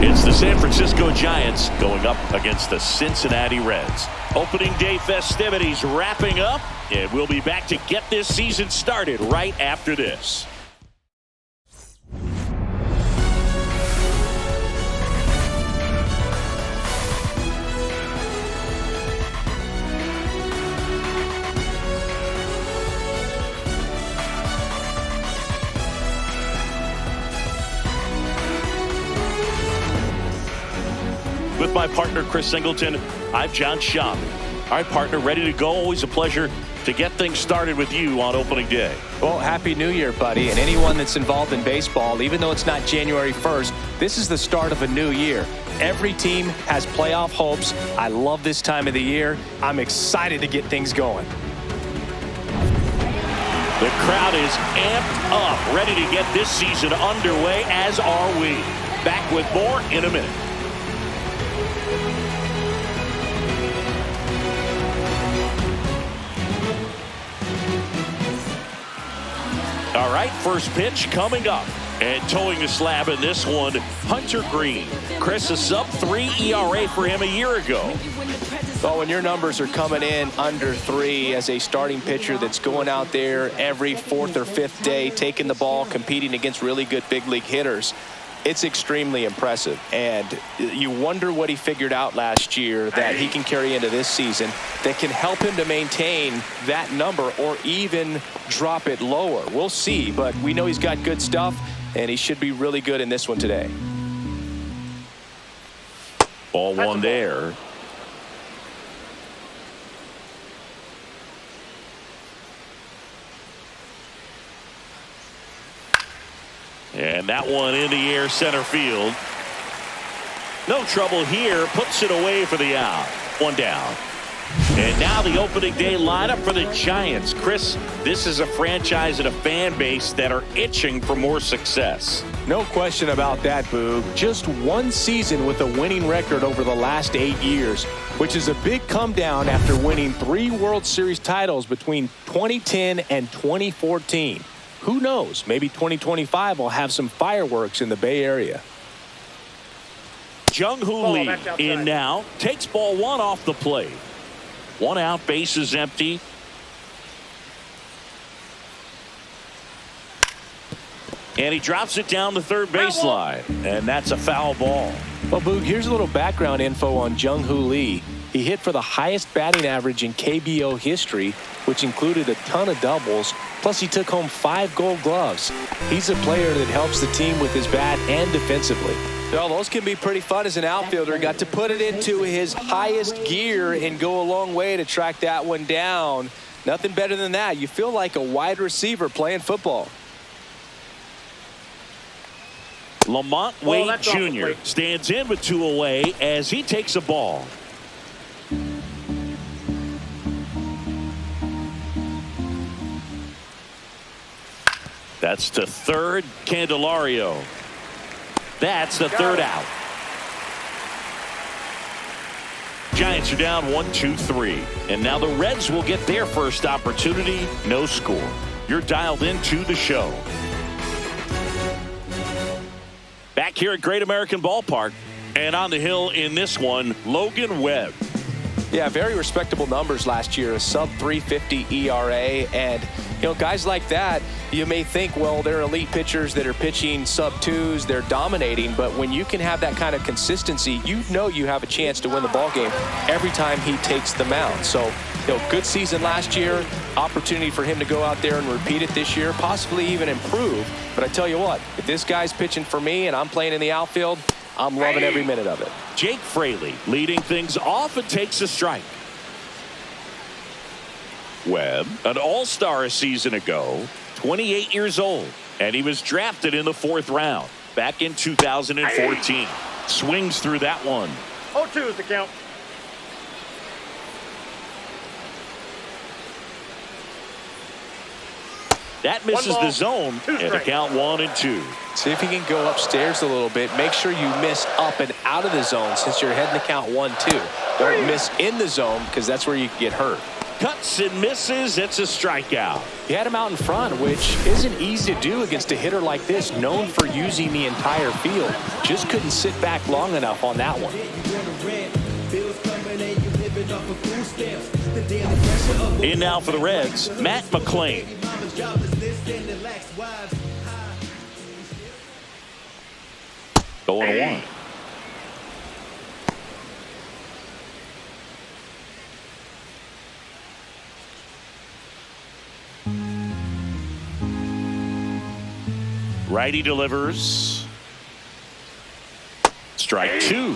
It's the San Francisco Giants going up against the Cincinnati Reds. Opening day festivities wrapping up, and we'll be back to get this season started right after this. With my partner, Chris Singleton, I'm John Schaub. All right, partner, ready to go. Always a pleasure to get things started with you on opening day. Well, Happy New Year, buddy. And anyone that's involved in baseball, even though it's not January 1st, this is the start of a new year. Every team has playoff hopes. I love this time of the year. I'm excited to get things going. The crowd is amped up, ready to get this season underway, as are we. Back with more in a minute. All right, first pitch coming up. And towing the slab in this one, Hunter Greene. Chris, a sub-3 ERA for him a year ago. Well, when your numbers are coming in under 3 as a starting pitcher that's going out there every 4th or 5th day, taking the ball, competing against really good big league hitters, it's extremely impressive. And you wonder what he figured out last year that he can carry into this season that can help him to maintain that number or even drop it lower. We'll see, but we know he's got good stuff, and he should be really good in this one today. Ball one there. And that one in the air, center field. No trouble here. Puts it away for the out. One down. And now the opening day lineup for the Giants. Chris, this is a franchise and a fan base that are itching for more success. No question about that, Boog. Just one season with a winning record over the last 8 years, which is a big come down after winning 3 World Series titles between 2010 and 2014. Who knows? Maybe 2025 will have some fireworks in the Bay Area. Jung-Hoo Lee in now. Takes ball one off the plate. 1 out, base is empty. And he drops it down the third baseline. And that's a foul ball. Well, Boog, here's a little background info on Jung-Hoo Lee. He hit for the highest batting average in KBO history, which included a ton of doubles. Plus, he took home 5 gold gloves. He's a player that helps the team with his bat and defensively. Well, those can be pretty fun as an outfielder. Got to put it into his highest gear and go a long way to track that one down. Nothing better than that. You feel like a wide receiver playing football. Lamont Wade Jr. stands in with 2 away as he takes a ball. That's to third, Candelario. That's the third out. Giants are down 1-2-3. And now the Reds will get their first opportunity. No score. You're dialed into the show. Back here at Great American Ballpark. And on the hill in this one, Logan Webb. Yeah, very respectable numbers last year. A sub-350 ERA. And, you know, guys like that, you may think, well, they're elite pitchers that are pitching sub-2s. They're dominating. But when you can have that kind of consistency, you know you have a chance to win the ball game every time he takes the mound. So, you know, good season last year. Opportunity for him to go out there and repeat it this year, possibly even improve. But I tell you what, if this guy's pitching for me and I'm playing in the outfield, I'm loving every minute of it. Jake Fraley leading things off and takes a strike. Webb, an all-star a season ago, 28 years old. And he was drafted in the 4th round back in 2014. Swings through that one. 0-2 is the count. That misses the zone, and the count 1-2. See if you can go upstairs a little bit. Make sure you miss up and out of the zone since you're heading to count 1-2. Don't miss in the zone because that's where you get hurt. Cuts and misses. It's a strikeout. He had him out in front, which isn't easy to do against a hitter like this, known for using the entire field. Just couldn't sit back long enough on that one. In now for the Reds, Matt McClain. 0-1. Righty delivers. Strike 2.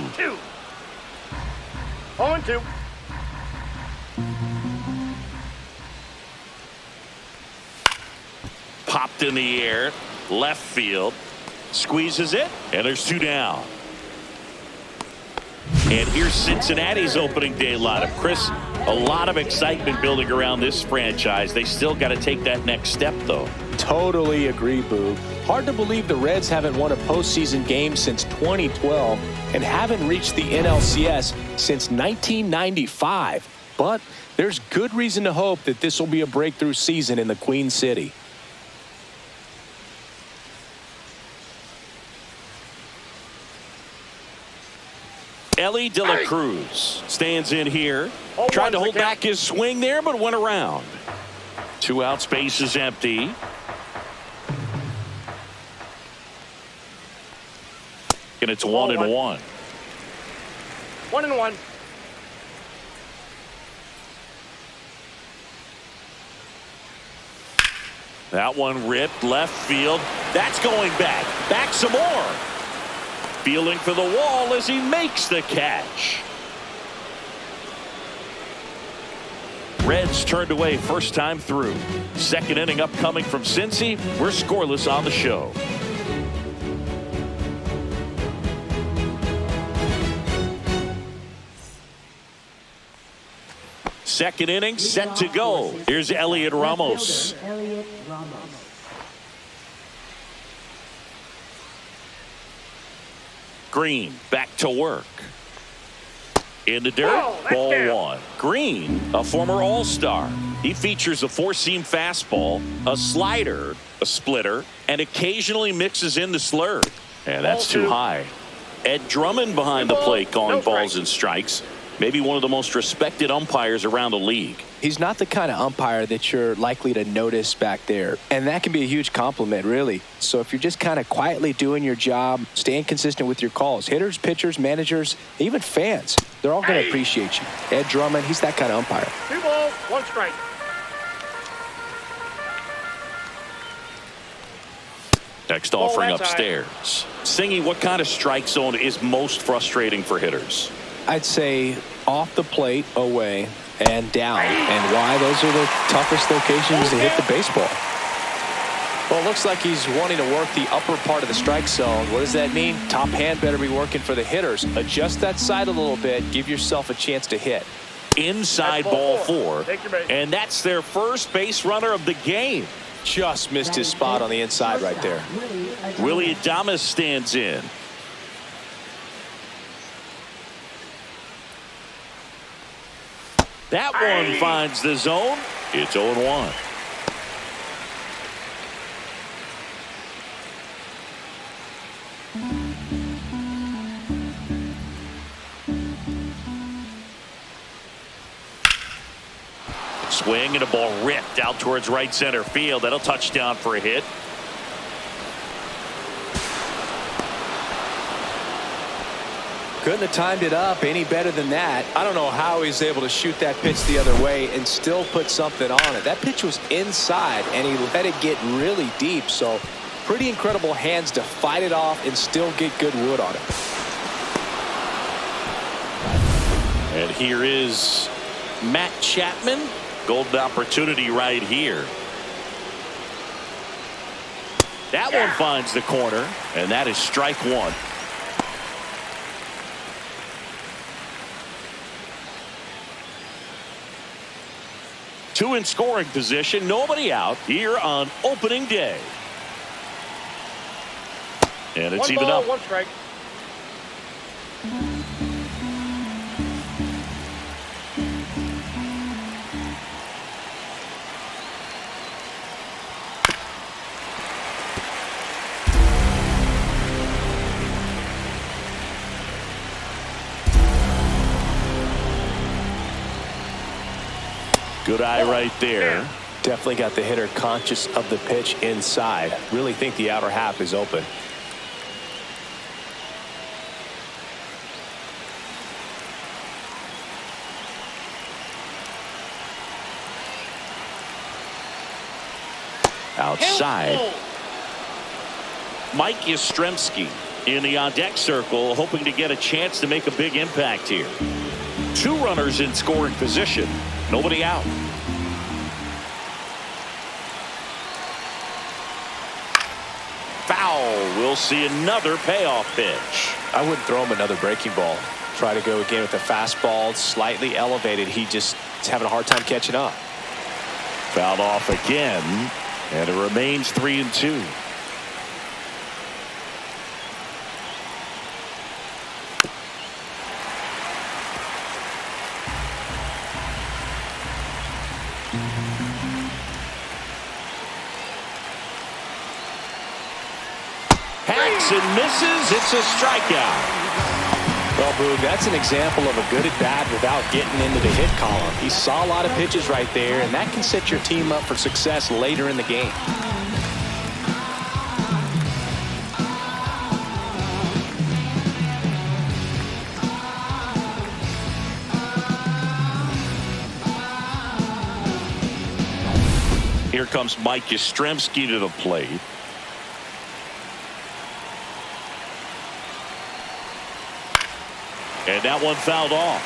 0-2. Popped in the air, left field, squeezes it, and there's 2 down. And here's Cincinnati's opening day lineup. Chris, a lot of excitement building around this franchise. They still got to take that next step, though. Totally agree, Boo. Hard to believe the Reds haven't won a postseason game since 2012 and haven't reached the NLCS since 1995. But there's good reason to hope that this will be a breakthrough season in the Queen City. Ellie De La Cruz stands in here. Tried to hold back his swing there, but went around. 2 outs, base is empty. And it's 1-1. 1-1. That one ripped left field. That's going back. Back some more. Feeling for the wall as he makes the catch. Reds turned away first time through. Second inning upcoming from Cincy. We're scoreless on the show. Second inning set to go. Here's Elliot Ramos. Greene back to work. In the dirt, ball 1. Greene, a former All-Star. He features a 4-seam fastball, a slider, a splitter, and occasionally mixes in the slurve. And that's too high. Ed Drummond behind the plate calling balls and strikes. Maybe one of the most respected umpires around the league. He's not the kind of umpire that you're likely to notice back there. And that can be a huge compliment, really. So if you're just kind of quietly doing your job, staying consistent with your calls, hitters, pitchers, managers, even fans, they're all going to appreciate you. Ed Drummond, he's that kind of umpire. 2 balls, 1 strike. Next offering upstairs. Singy, what kind of strike zone is most frustrating for hitters? I'd say off the plate, away, and down. And why? Those are the toughest locations to hit the baseball. Well, it looks like he's wanting to work the upper part of the strike zone. What does that mean? Top hand better be working for the hitters. Adjust that side a little bit. Give yourself a chance to hit. Inside ball 4. And that's their first base runner of the game. Just missed his spot on the inside right there. Willie Adames stands in. That one finds the zone. It's 0-1. Swing and a ball ripped out towards right center field. That'll touch down for a hit. Couldn't have timed it up any better than that. I don't know how he's able to shoot that pitch the other way and still put something on it. That pitch was inside and he let it get really deep. So pretty incredible hands to fight it off and still get good wood on it. And here is Matt Chapman. Golden opportunity right here. That one finds the corner, and that is strike one. Two in scoring position, nobody out here on opening day. And it's even up. 1 strike. Good eye right there. Definitely got the hitter conscious of the pitch inside. Really think the outer half is open. Outside. Mike Yastrzemski in the on-deck circle, hoping to get a chance to make a big impact here. Two runners in scoring position. Nobody out. Foul. We'll see another payoff pitch. I wouldn't throw him another breaking ball. Try to go again with the fastball, slightly elevated. He just is having a hard time catching up. Fouled off again, and it remains 3-2. And misses. It's a strikeout. Well, Boog, that's an example of a good at bat without getting into the hit column. He saw a lot of pitches right there, and that can set your team up for success later in the game. Here comes Mike Yastrzemski to the plate. And that one fouled off.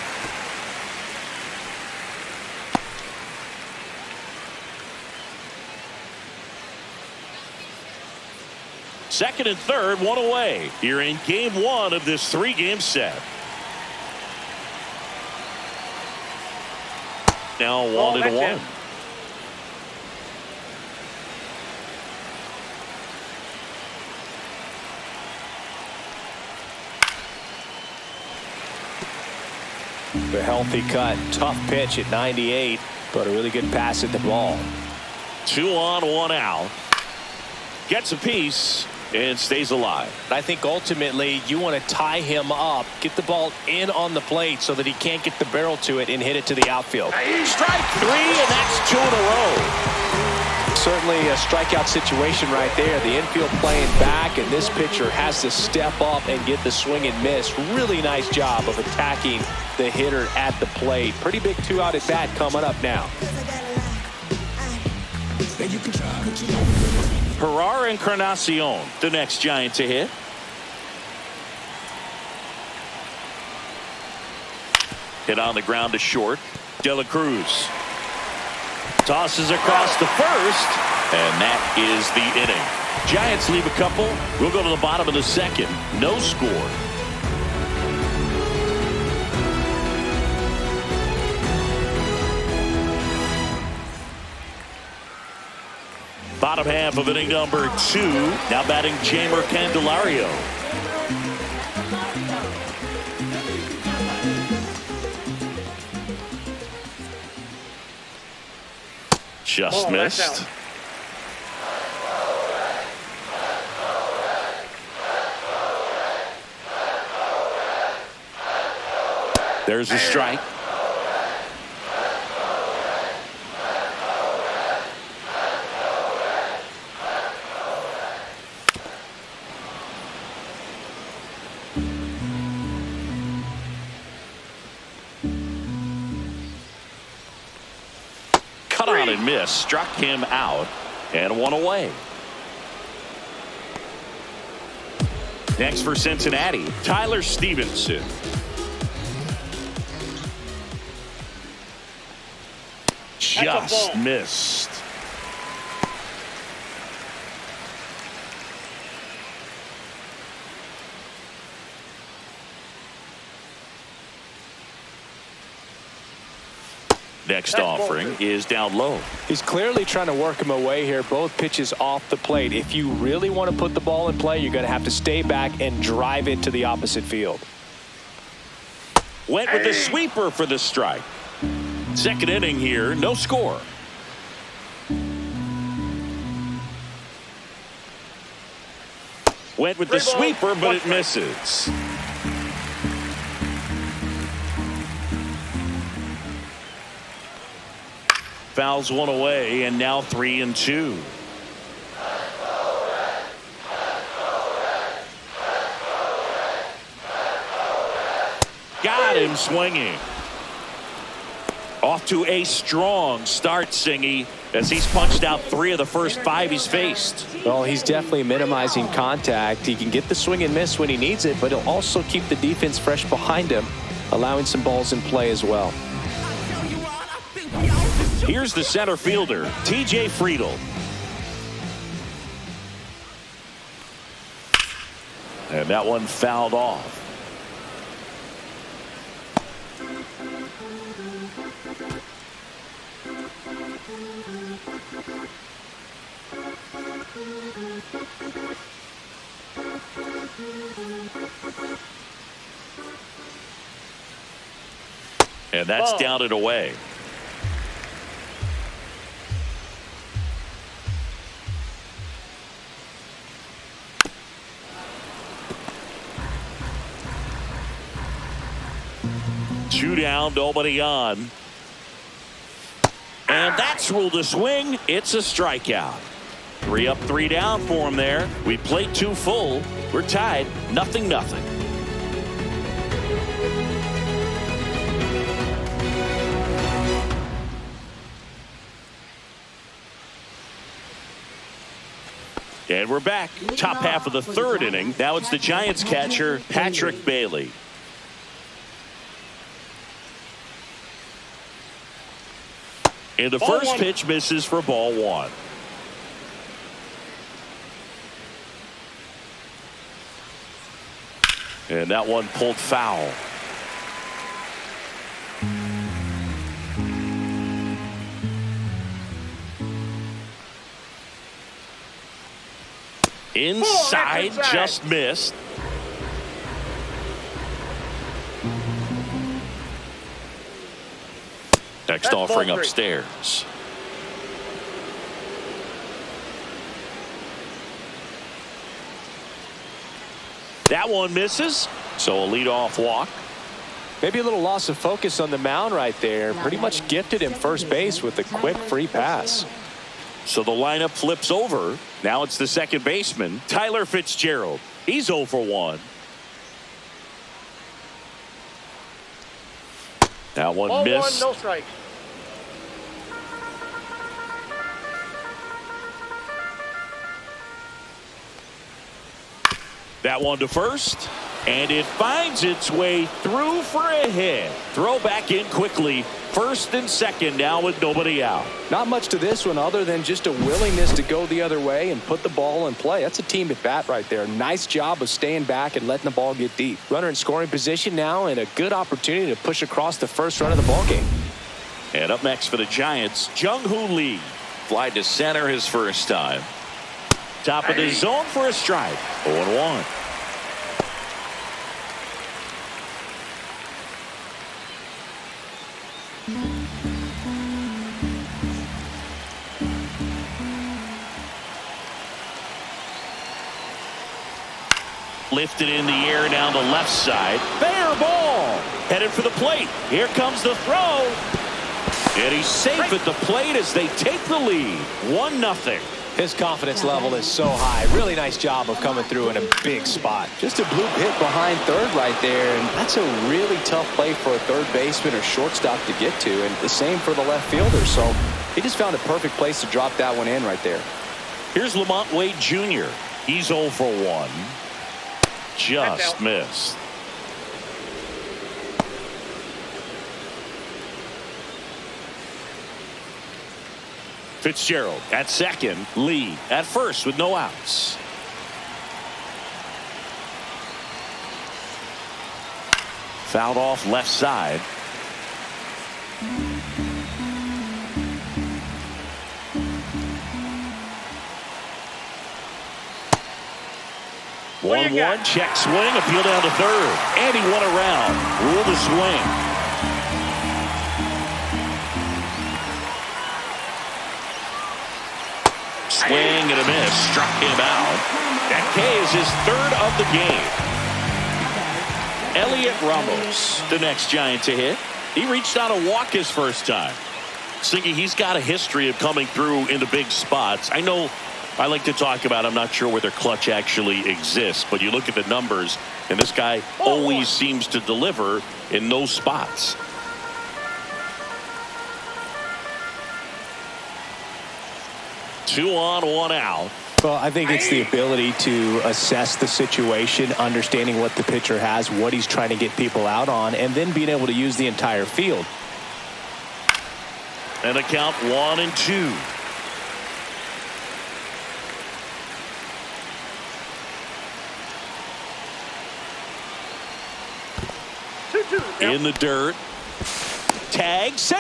Second and third, one away here in game one of this three-game set. Now 1-1. The healthy cut, tough pitch at 98, but a really good pass at the ball. 2 on, 1 out. Gets a piece and stays alive. I think ultimately you want to tie him up, get the ball in on the plate so that he can't get the barrel to it and hit it to the outfield. Strike 3, and that's 2 in a row. Certainly a strikeout situation right there. The infield playing back, and this pitcher has to step up and get the swing and miss. Really nice job of attacking the hitter at the plate. Pretty big 2-out at bat coming up now. Gerard Encarnacion, the next Giant to hit. Hit on the ground to short. De La Cruz tosses across the first, and that is the inning. Giants leave a couple. We'll go to the bottom of the second. No score. Bottom half of inning number 2. Now batting Jeimer Candelario. Just missed. There's a strike. Cut on and miss. Struck him out and 1 away. Next for Cincinnati, Tyler Stevenson. Just missed. Next That's offering ball is down low. He's clearly trying to work him away here. Both pitches off the plate. If you really want to put the ball in play, you're going to have to stay back and drive it to the opposite field. Went with the sweeper for the strike. Second inning here, no score. Went with the sweeper, but it misses. Fouls one away, and now 3-2. Got him swinging. Off to a strong start, Singy, as he's punched out 3 of the first 5 he's faced. Well, he's definitely minimizing contact. He can get the swing and miss when he needs it, but he'll also keep the defense fresh behind him, allowing some balls in play as well. Here's the center fielder, T.J. Friedel. And that one fouled off. And that's down and away. Two down, nobody on. And that's ruled a swing. It's a strikeout. 3 up, 3 down for him there. We played 2 full. We're tied, 0-0. And we're back. Top half of the 3rd inning. Now it's the Giants catcher, Patrick Bailey. And the first pitch misses for ball 1. And that one pulled foul. Inside, just missed. Next offering upstairs. That one misses, so a leadoff walk. Maybe a little loss of focus on the mound right there. Pretty much gifted him first base with a quick free pass. So the lineup flips over. Now it's the second baseman, Tyler Fitzgerald. He's 0 for 1. That one missed. No strike. That one to first, and it finds its way through for a hit. Throw back in quickly. First and second now with nobody out. Not much to this one other than just a willingness to go the other way and put the ball in play. That's a team at bat right there. Nice job of staying back and letting the ball get deep. Runner in scoring position now, and a good opportunity to push across the first run of the ball game. And up next for the Giants, Jung-Hoo Lee. Fly to center his first time. Top of the zone for a strike. 0-1. Lifted in the air down the left side. Fair ball. Headed for the plate. Here comes the throw. And he's safe at the plate as they take the lead. 1-0. His confidence level is so high. Really nice job of coming through in a big spot. Just a bloop hit behind third right there, and that's a really tough play for a third baseman or shortstop to get to, and the same for the left fielder. So he just found a perfect place to drop that one in right there. Here's Lamont Wade Jr. He's 0 for 1. Just missed. Fitzgerald at second. Lee at first with no outs. Fouled off left side. 1-1, check swing, appeal down to third. And he won around. Rule the swing. Swing and a miss. Struck him out. That K is his third of the game. Elliot Ramos, the next Giant to hit. He reached out a walk his first time. Thinking he's got a history of coming through in the big spots. I know I like to talk about, I'm not sure whether clutch actually exists, but you look at the numbers, and this guy always seems to deliver in those spots. Two on, one out. Well, I think it's the ability to assess the situation, understanding what the pitcher has, what he's trying to get people out on, and then being able to use the entire field. And a count 1-2. In the dirt. Tag safe.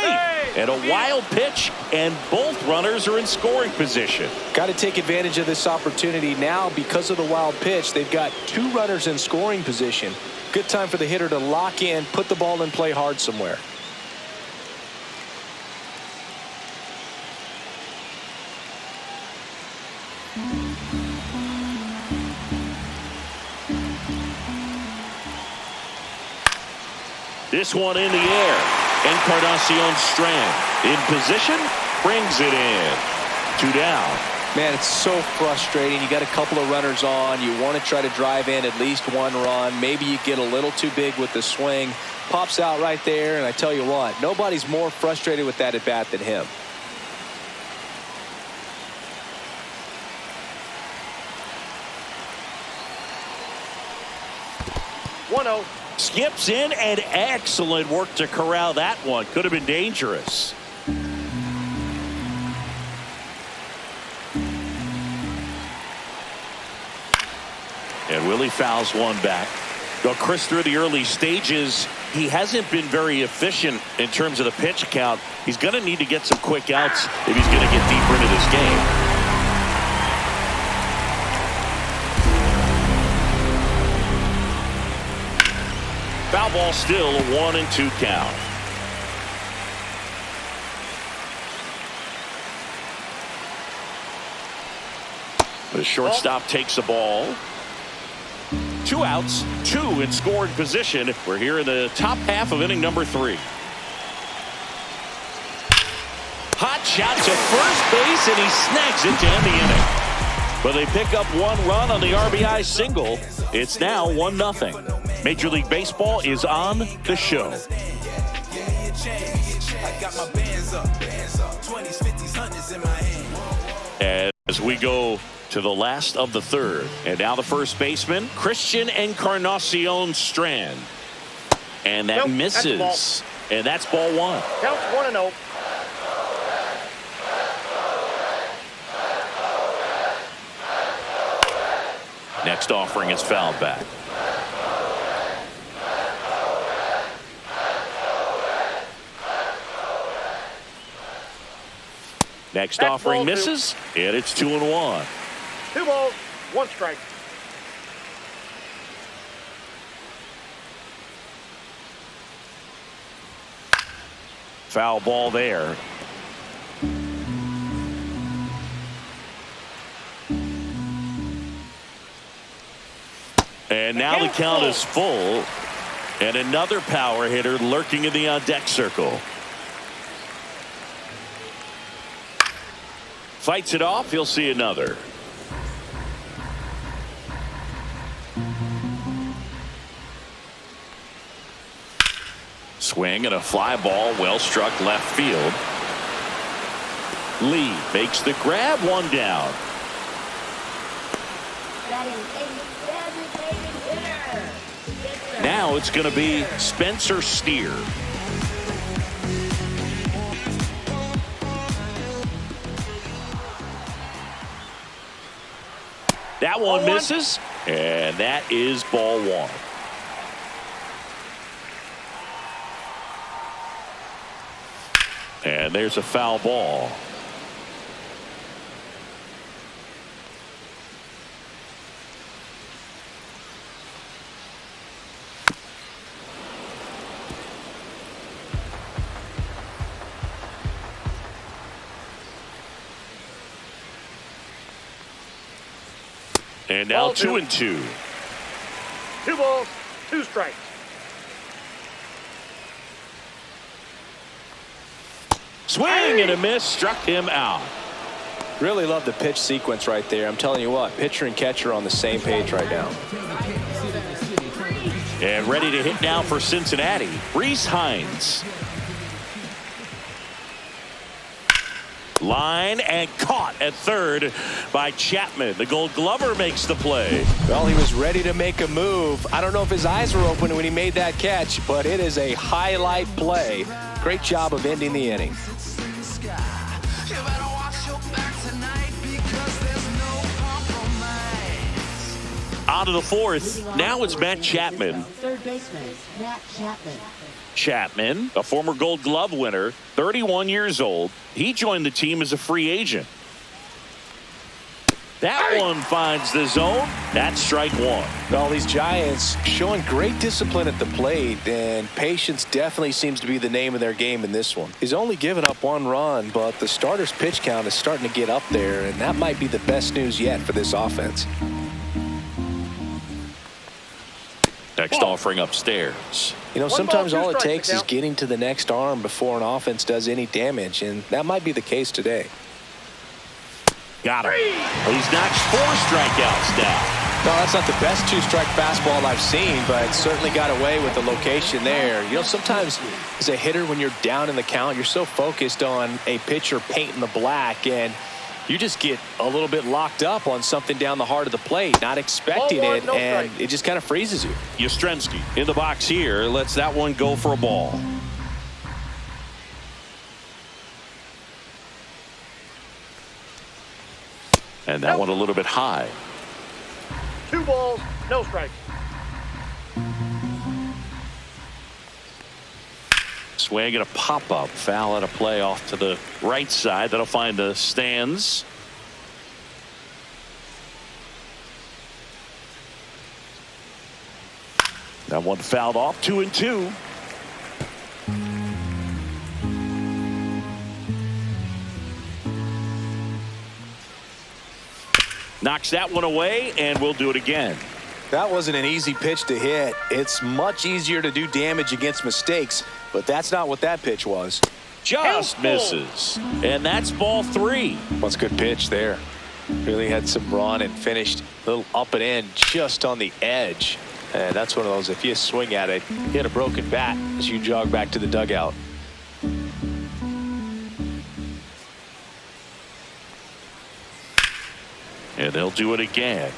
And a wild pitch, and both runners are in scoring position. Got to take advantage of this opportunity now because of the wild pitch. They've got two runners in scoring position. Good time for the hitter to lock in, put the ball in play hard somewhere. This one in the air. Encarnacion Strand in position, brings it in. 2 down. Man, it's so frustrating. You got a couple of runners on. You want to try to drive in at least one run. Maybe you get a little too big with the swing. Pops out right there, and I tell you what, nobody's more frustrated with that at bat than him. Skips in, and excellent work to corral that one. Could have been dangerous. And Willie fouls one back. Well, Chris, through the early stages, he hasn't been very efficient in terms of the pitch count. He's going to need to get some quick outs if he's going to get deeper into this game. Foul ball still, a 1-2 count. The shortstop takes the ball. 2 outs, 2 in scoring position. We're here in the top half of inning number 3. Hot shot to first base, and he snags it to end the inning. But they pick up 1 run on the RBI single. It's now 1-0. Major League Baseball is on the show. As we go to the last of the third, and now the first baseman, Christian Encarnacion Strand. And that misses. And that's ball 1. Counts 1-0. Next offering is fouled back. Next offering misses, and it's 2-1. 2 balls, 1 strike. Foul ball there. And now the count is full, and another power hitter lurking in the on-deck circle. Fights it off, he'll see another. Swing and a fly ball, well struck left field. Lee makes the grab, 1 down. Now it's going to be Spencer Steer. That one misses, and that is ball 1. And there's a foul ball. And now Ball 2-2. 2 balls, 2 strikes. Swing and a miss, struck him out. Really love the pitch sequence right there. I'm telling you what, pitcher and catcher are on the same page right now. And ready to hit now for Cincinnati, Rhys Hines. Line and caught at third by Chapman. The Gold Glover makes the play. Well, he was ready to make a move. I don't know if his eyes were open when he made that catch, but it is a highlight play. Great job of ending the inning. On to the fourth. Now it's Matt Chapman. Third baseman, Matt Chapman. Chapman, a former Gold Glove winner, 31 years old. He joined the team as a free agent. That one finds the zone. That's strike one. Well, these Giants showing great discipline at the plate, and patience definitely seems to be the name of their game in this one. He's only given up 1 run, but the starter's pitch count is starting to get up there, and that might be the best news yet for this offense. Next offering upstairs. You know, 1 sometimes ball, 2 all it strikes takes to is count. getting to the next arm before an offense does any damage, and that might be the case today. Got him. Well, he's notched 4 strikeouts now. No, that's not the best 2-strike fastball I've seen, but certainly got away with the location there. You know, sometimes as a hitter, when you're down in the count, you're so focused on a pitcher painting the black, and you just get a little bit locked up on something down the heart of the plate, not expecting Ball 1, it, no and strike. it just kind of freezes you. Yastrzemski in the box here. Lets that one go for a ball. And that one a little bit high. 2 balls, no strikes. Swing and a pop-up. Foul at a play off to the right side. That'll find the stands. That one fouled off. 2-2. Knocks that one away, and we'll do it again. That wasn't an easy pitch to hit. It's much easier to do damage against mistakes, but that's not what that pitch was. Just misses. And that's ball 3. That's a good pitch there. Really had some run and finished a little up and in just on the edge. And that's one of those, if you swing at it, you hit a broken bat as you jog back to the dugout. And they'll do it again.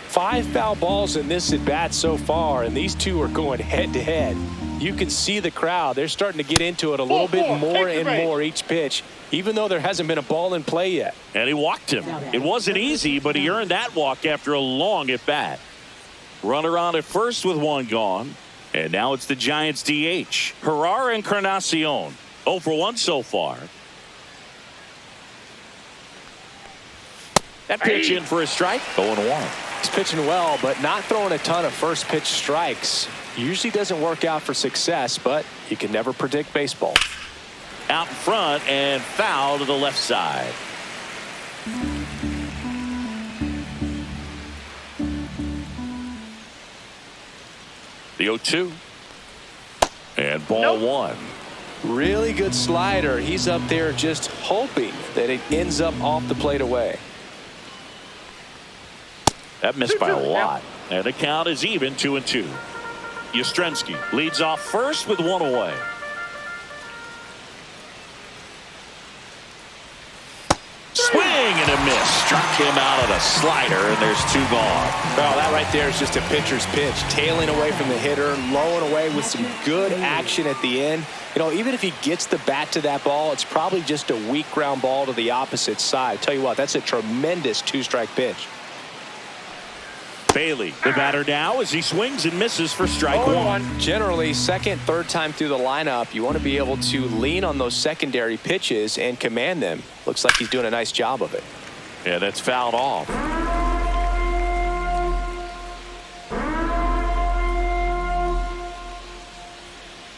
5 foul balls in this at bat so far, and these two are going head to head. You can see the crowd. They're starting to get into it a little bit more and more each pitch, even though there hasn't been a ball in play yet. And he walked him. It wasn't easy, but he earned that walk after a long at bat. Runner on at first with 1 gone. And now it's the Giants DH. Herrera Encarnacion. 0 for 1 so far. That pitch in for a strike. 0-1. He's pitching well, but not throwing a ton of first pitch strikes. Usually doesn't work out for success, but you can never predict baseball. Out in front and foul to the left side. The 0-2. And ball 1. Really good slider. He's up there just hoping that it ends up off the plate away. That missed by a lot. And the count is even, 2-2. Yastrzemski leads off first with 1 away. Swing and a miss. Struck him out of the slider, and there's 2 gone. Well, that right there is just a pitcher's pitch. Tailing away from the hitter, lowing away with some good action at the end. You know, even if he gets the bat to that ball, it's probably just a weak ground ball to the opposite side. Tell you what, that's a tremendous 2-strike pitch. Bailey, the batter now, as he swings and misses for strike 1. Generally, second, third time through the lineup, you want to be able to lean on those secondary pitches and command them. Looks like he's doing a nice job of it. Yeah, that's fouled off.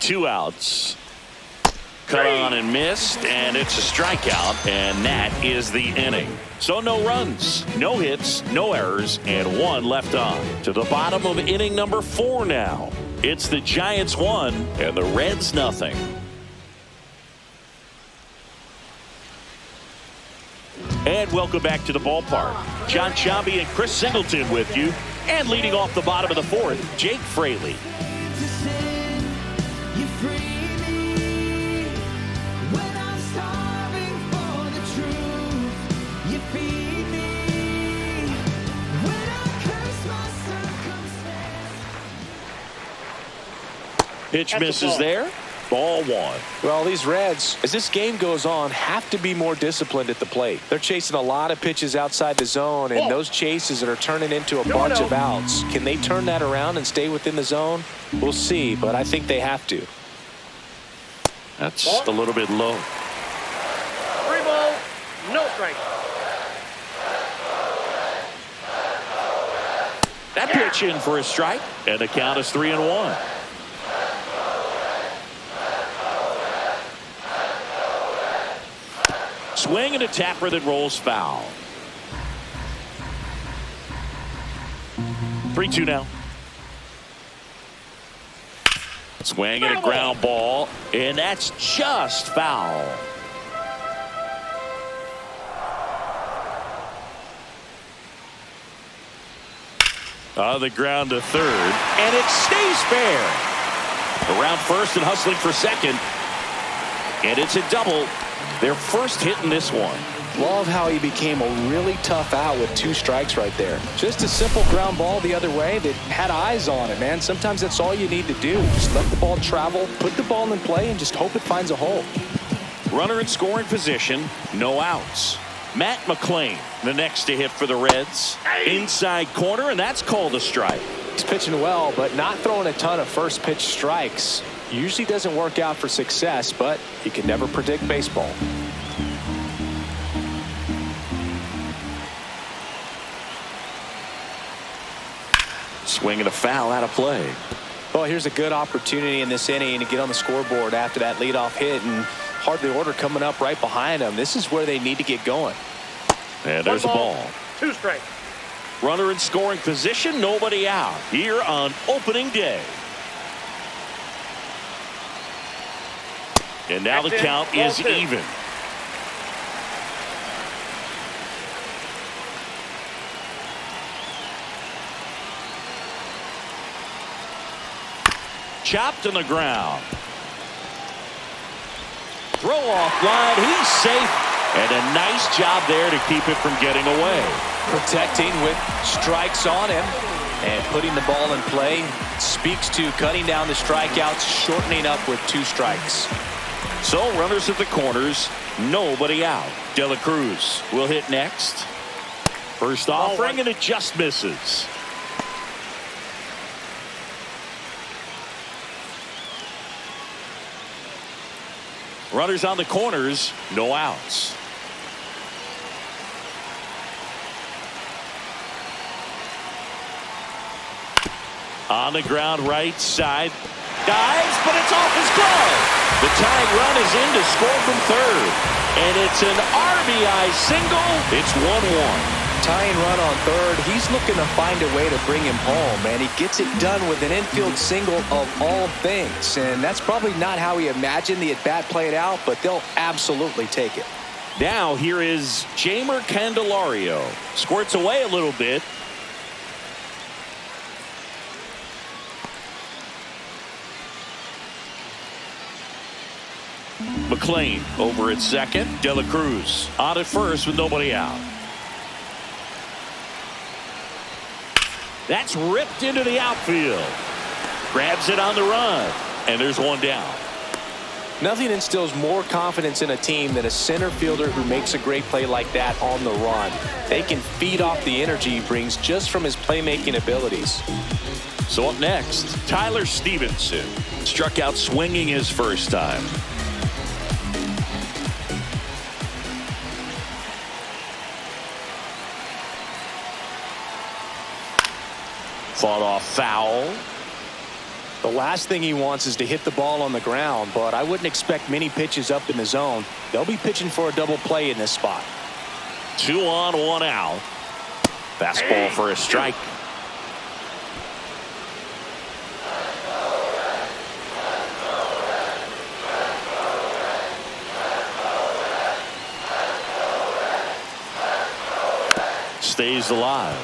Two outs. cut on and missed, and it's a strikeout, and that is the inning. So no runs, no hits, no errors, and 1 left on. To the bottom of inning number 4 now. It's the Giants 1 and the Reds nothing. And welcome back to the ballpark. John Chambi and Chris Singleton with you. And leading off the bottom of the 4th, Jake Fraley. Pitch misses there. Ball 1. Well, these Reds, as this game goes on, have to be more disciplined at the plate. They're chasing a lot of pitches outside the zone, and those chases are turning into a bunch of outs. Can they turn that around and stay within the zone? We'll see, but I think they have to. That's a little bit low. 3 balls, no strikes. That pitch in for a strike, and the count is 3-1. Swing and a tapper that rolls foul. 3-2 now. Swing and a ground ball, and that's just foul. On the ground to third, and it stays fair. Around first and hustling for second, and it's a double. Their first hit in this one. Love how he became a really tough out with 2 strikes right there. Just a simple ground ball the other way that had eyes on it, man. Sometimes that's all you need to do. Just let the ball travel, put the ball in play, and just hope it finds a hole. Runner in scoring position, no outs. Matt McClain, the next to hit for the Reds. Inside corner, and that's called a strike. He's pitching well, but not throwing a ton of first pitch strikes. Usually doesn't work out for success, but you can never predict baseball. Swing and a foul out of play. Well, here's a good opportunity in this inning to get on the scoreboard after that leadoff hit, and hardly order coming up right behind them. This is where they need to get going. And there's a ball. 2 strikes. Runner in scoring position, nobody out here on opening day. And now the count is even. Chopped on the ground. Throw off line. He's safe. And a nice job there to keep it from getting away. Protecting with strikes on him and putting the ball in play. Speaks to cutting down the strikeouts, shortening up with 2 strikes. So runners at the corners, nobody out. De La Cruz will hit next. First offering, and it just misses. Runners on the corners, no outs. On the ground right side. Dives, but it's off his glove. The tying run is in to score from third. And it's an RBI single. It's 1-1. Tying run on third. He's looking to find a way to bring him home, and he gets it done with an infield single of all things. And that's probably not how he imagined the at-bat played out, but they'll absolutely take it. Now here is Jeimer Candelario. Squirts away a little bit. McClain over at second. De La Cruz on at first with nobody out. That's ripped into the outfield. Grabs it on the run. And there's one down. Nothing instills more confidence in a team than a center fielder who makes a great play like that on the run. They can feed off the energy he brings just from his playmaking abilities. So up next, Tyler Stevenson. Struck out swinging his first time. Fought off foul. The last thing he wants is to hit the ball on the ground, but I wouldn't expect many pitches up in the zone. They'll be pitching for a double play in this spot. 2 on, 1 out. Fastball for a strike. Stays alive.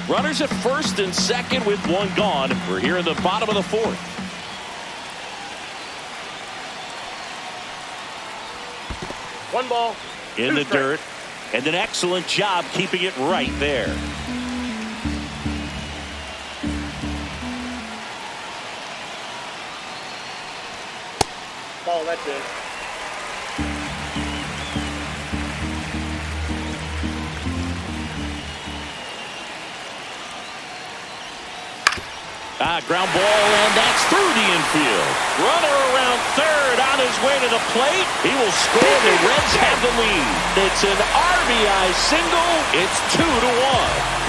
Runners at first and second with 1 gone. We're here in the bottom of the 4th. One ball. In the dirt. And an excellent job keeping it right there. Ball, that's it. Ground ball, and that's through the infield. Runner around third on his way to the plate. He will score. The Reds have the lead. It's an RBI single. It's 2-1.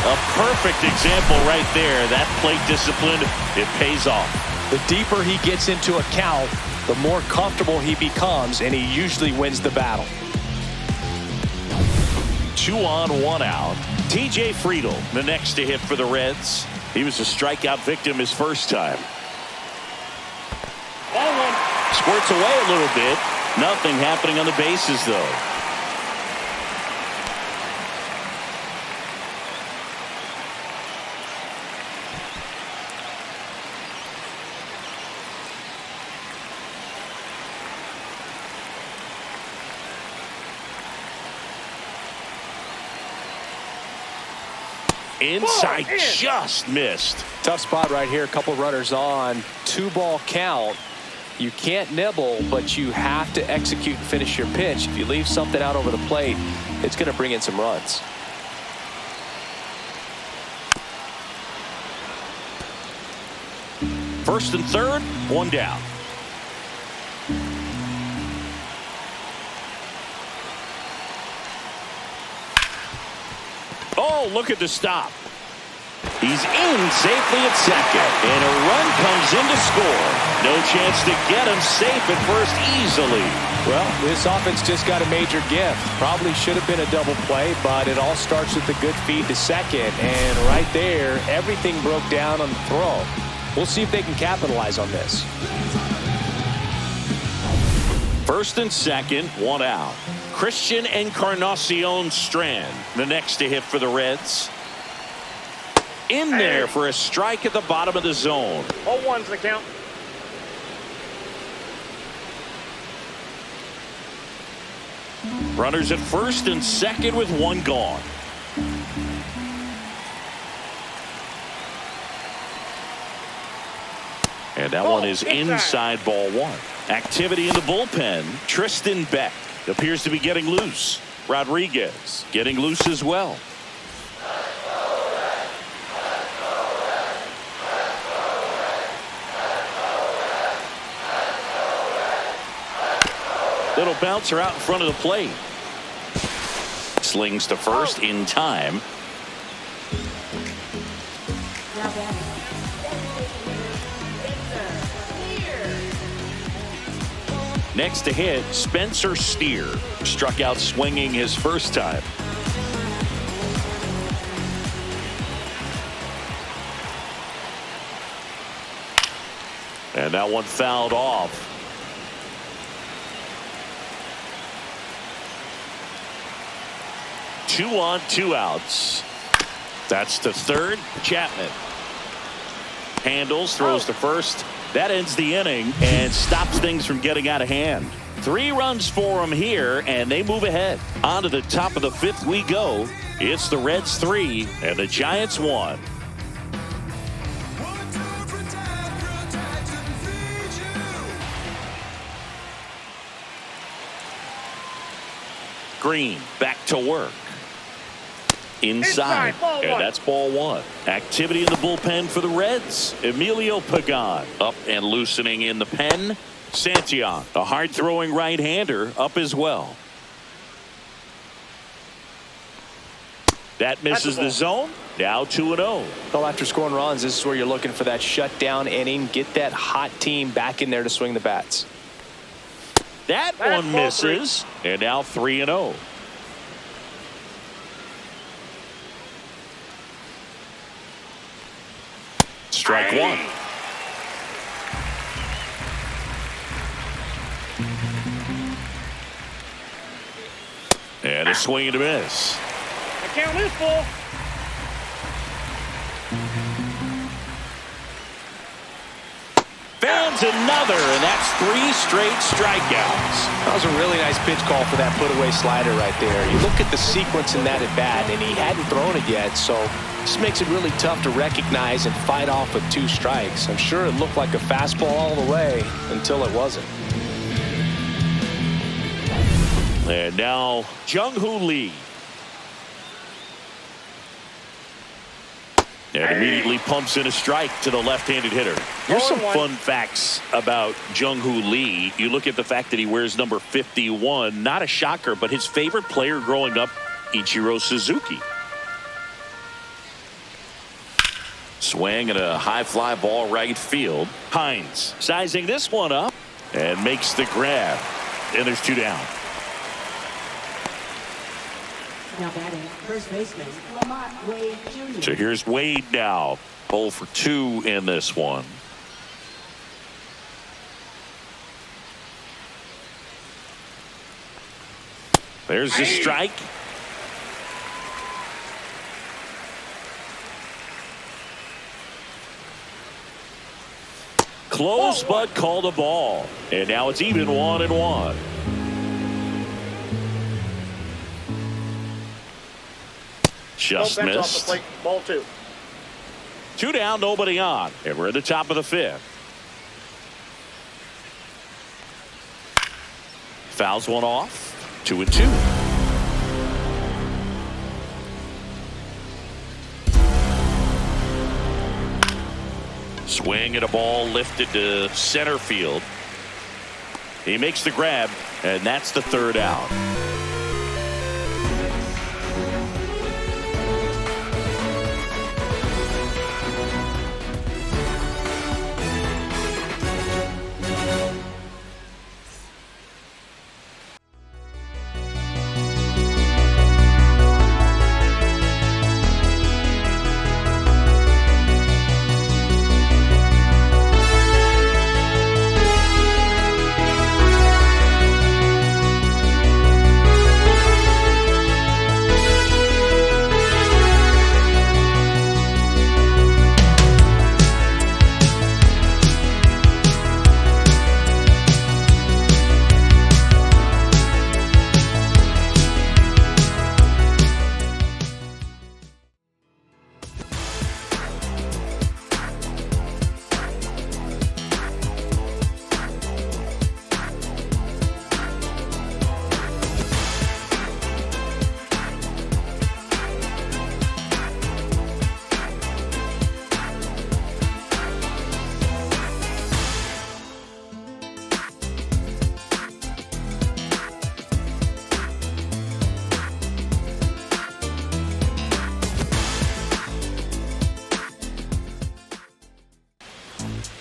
A perfect example right there. That plate discipline, it pays off. The deeper he gets into a count, the more comfortable he becomes, and he usually wins the battle. 2 on, 1 out. TJ Friedl, the next to hit for the Reds. He was a strikeout victim his first time. Ball 1. Squirts away a little bit. Nothing happening on the bases, though. Inside, just missed. Tough spot right here. A couple runners on. 2-ball count. You can't nibble, but you have to execute and finish your pitch. If you leave something out over the plate, it's going to bring in some runs. First and third, 1 down. Oh, look at the stop. He's in safely at second, and a run comes in to score. No chance to get him safe at first easily. Well, this offense just got a major gift. Probably should have been a double play, but it all starts with a good feed to second, and right there, everything broke down on the throw. We'll see if they can capitalize on this. First and second, 1 out. Christian Encarnacion Strand, the next to hit for the Reds. In there for a strike at the bottom of the zone. 0-1's the count. Runners at first and second with 1 gone. And that one is inside, ball 1. Activity in the bullpen. Tristan Beck appears to be getting loose. Rodriguez getting loose as well. Little bouncer out in front of the plate. Slings to first in time. Next to hit, Spencer Steer. Struck out swinging his first time. And that one fouled off. Two on, 2 outs. That's to third. Chapman handles, throws to first. That ends the inning and stops things from getting out of hand. 3 runs for them here, and they move ahead. On to the top of the 5th we go. It's the Reds 3 and the Giants 1. Greene back to work. Inside, and that's ball 1. Activity in the bullpen for the Reds. Emilio Pagan up and loosening in the pen. Santillan, a hard-throwing right-hander, up as well. That misses the zone. Now 2-0. Well, after scoring runs, this is where you're looking for that shutdown inning. Get that hot team back in there to swing the bats. That one misses. And now 3-0. Strike one. And a swing and a miss. The count is full. Fans another, and that's 3 straight strikeouts. That was a really nice pitch call for that put-away slider right there. You look at the sequence in that at-bat, and he hadn't thrown it yet, so this makes it really tough to recognize and fight off with 2 strikes. I'm sure it looked like a fastball all the way until it wasn't. And now Jung-Hoo Lee. And immediately pumps in a strike to the left-handed hitter. Here's some fun facts about Jung-Hoo Lee. You look at the fact that he wears number 51. Not a shocker, but his favorite player growing up, Ichiro Suzuki. Swing and a high fly ball right field. Hines sizing this one up and makes the grab. And there's 2 down. Now batting, first baseman, Lamont Wade Jr. So here's Wade now. 0 for 2 in this one. There's the strike. Close, but called a ball. And now it's even 1-1. Just No bench off missed. the plate. Ball 2. 2 down, nobody on. And we're at the top of the 5th. Fouls one off. 2-2. Swing and a ball lifted to center field. He makes the grab, and that's the 3rd out.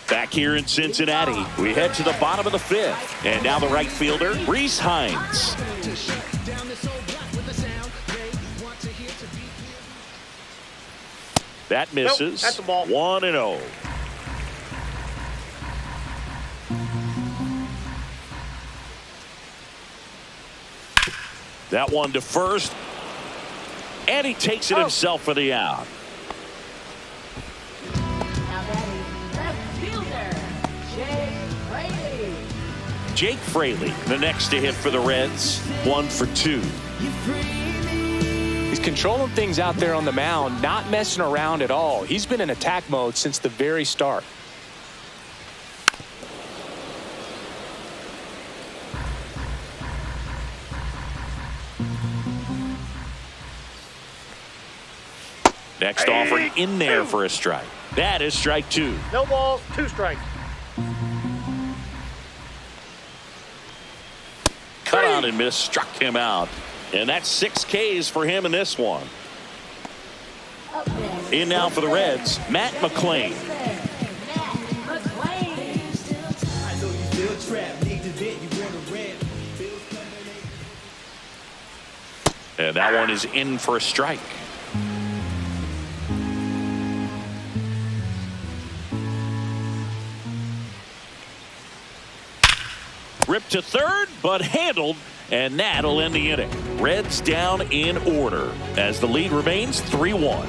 Back here in Cincinnati, we head to the bottom of the 5th. And now the right fielder, Reese Hines. That misses. Nope, that's a ball. 1-0. That one to first. And he takes it himself for the out. Now batting, left fielder, Jake Fraley. Jake Fraley, the next to hit for the Reds. 1 for 2. He's controlling things out there on the mound, not messing around at all. He's been in attack mode since the very start. Next offering in there for a strike. That is strike 2. No balls, 2 strikes. Cut on and miss, struck him out. And that's 6 Ks for him in this one. In now for the Reds, Matt McClain. And that one is in for a strike. Ripped to third, but handled, and that'll end the inning. Reds down in order as the lead remains 3-1.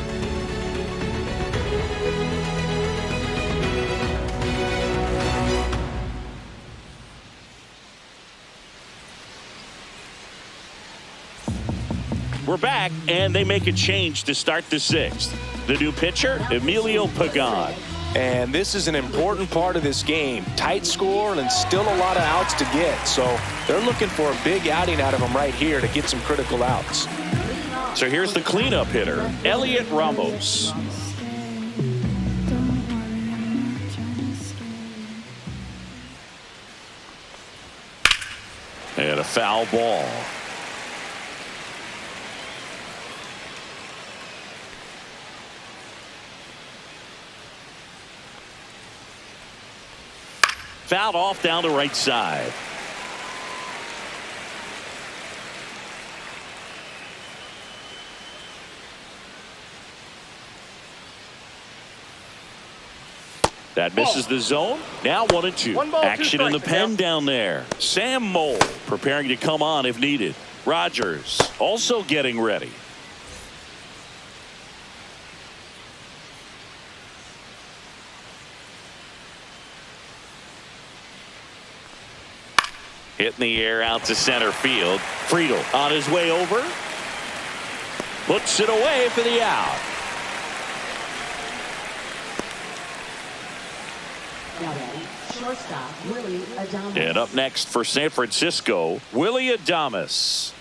We're back, and they make a change to start the sixth. The new pitcher, Emilio Pagan. And this is an important part of this game. Tight score and still a lot of outs to get. So they're looking for a big outing out of him right here to get some critical outs. So here's the cleanup hitter, Elliot Ramos. And a foul ball. Fouled off down the right side. That misses the zone. Now 1-2. 1 ball, 2 Action in the strikes, pen Miguel. down there. Sam Mole preparing to come on if needed. Rogers also getting ready. Hit in the air out to center field. Friedel on his way over. Puts it away for the out. Now batting, shortstop, Willie Adames. And up next for San Francisco, Willie Adames.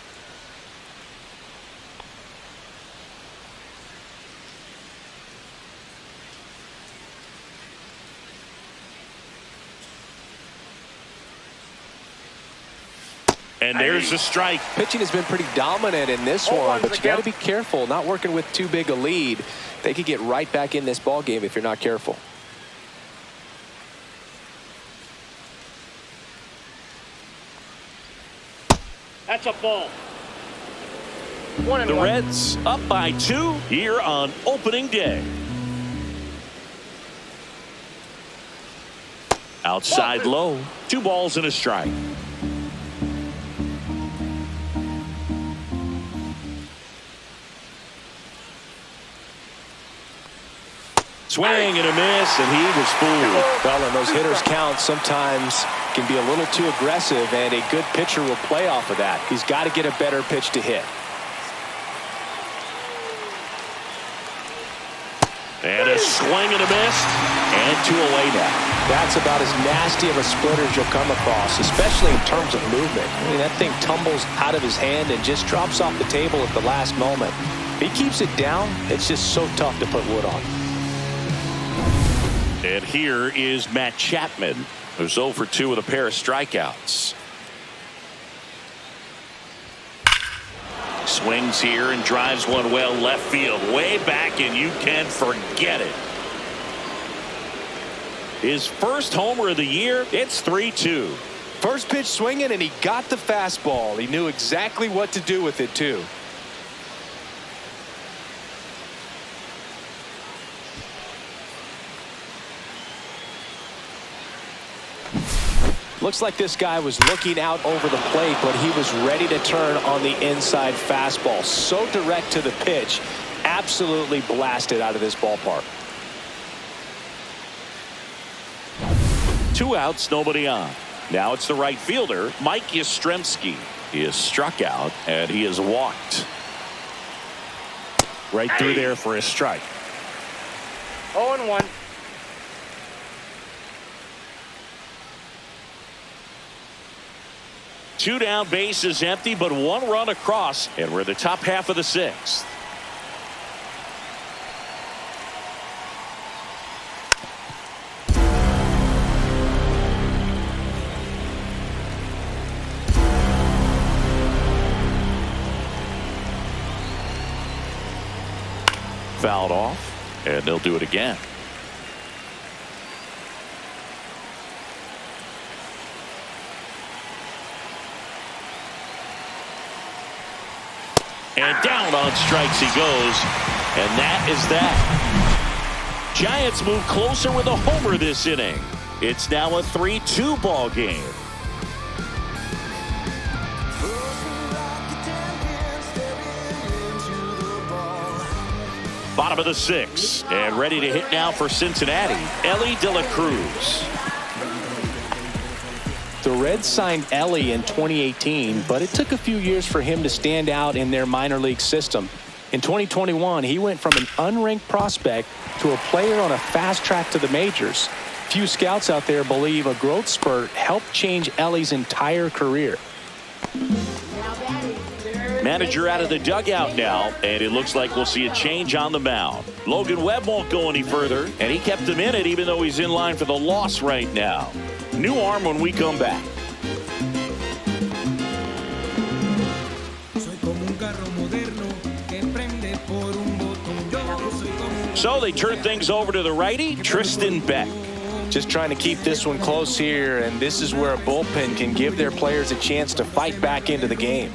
And there's a strike. Pitching has been pretty dominant in this one, but you got to be careful. Not working with too big a lead. They could get right back in this ball game if you're not careful. That's a ball. 1-1. The Reds up by 2 here on opening day. Outside low. 2 balls and a strike. Swing and a miss, and he was fooled. Well, and those hitters count sometimes can be a little too aggressive, and a good pitcher will play off of that. He's got to get a better pitch to hit. And a swing and a miss, and 2 away now. That's about as nasty of a splitter as you'll come across, especially in terms of movement. I mean, that thing tumbles out of his hand and just drops off the table at the last moment. If he keeps it down, it's just so tough to put wood on. And here is Matt Chapman, who's 0 for 2 with a pair of strikeouts. Swings here and drives one well left field, way back, and you can forget it. His first homer of the year. It's 3-2. First pitch swinging, and he got the fastball. He knew exactly what to do with it, too. Looks like this guy was looking out over the plate, but he was ready to turn on the inside fastball. So direct to the pitch. Absolutely blasted out of this ballpark. 2 outs, nobody on. Now it's the right fielder, Mike Yastrzemski. He is struck out, and he is walked. Right through there for a strike. 0-1. Two down, bases empty, but 1 run across, and we're in the top half of the 6th. fouled off, and they'll do it again. And down on strikes he goes, and that is that. Giants move closer with a homer this inning. It's now a 3-2 ball game. Bottom of the 6th, and ready to hit now for Cincinnati, Elly De La Cruz. The Reds signed Elly in 2018, but it took a few years for him to stand out in their minor league system. In 2021, he went from an unranked prospect to a player on a fast track to the majors. Few scouts out there believe a growth spurt helped change Elly's entire career. Manager out of the dugout now, and it looks like we'll see a change on the mound. Logan Webb won't go any further, and he kept him in it even though he's in line for the loss right now. New arm when we come back. So they turn things over to the righty, Tristan Beck. Just trying to keep this one close here, and this is where a bullpen can give their players a chance to fight back into the game.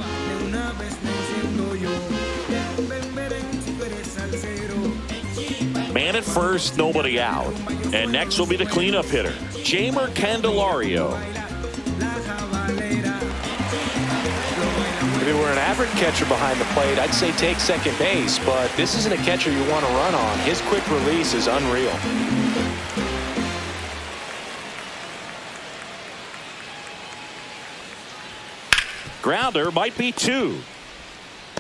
Man at first, nobody out. And next will be the cleanup hitter, Jeimer Candelario. If it were an average catcher behind the plate, I'd say take second base, but this isn't a catcher you want to run on. His quick release is unreal. Grounder might be 2.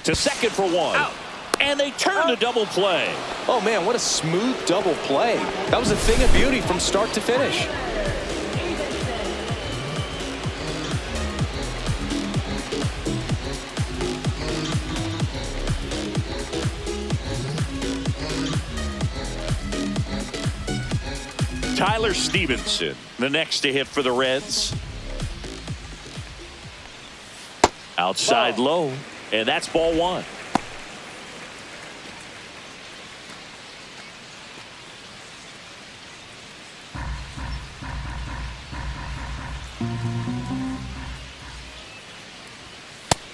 To second for 1. Out. And they turn the double play. Oh, man, what a smooth double play. That was a thing of beauty from start to finish. Tyler Stevenson, the next to hit for the Reds. Outside low, and that's ball 1.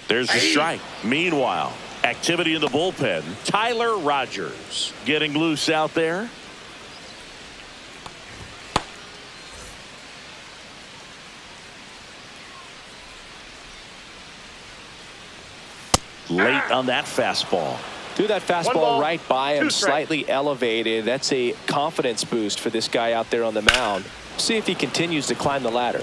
There's the strike. Meanwhile, activity in the bullpen. Tyler Rogers getting loose out there. Late on that fastball. Threw that fastball right by him, slightly elevated. That's a confidence boost for this guy out there on the mound. See if he continues to climb the ladder.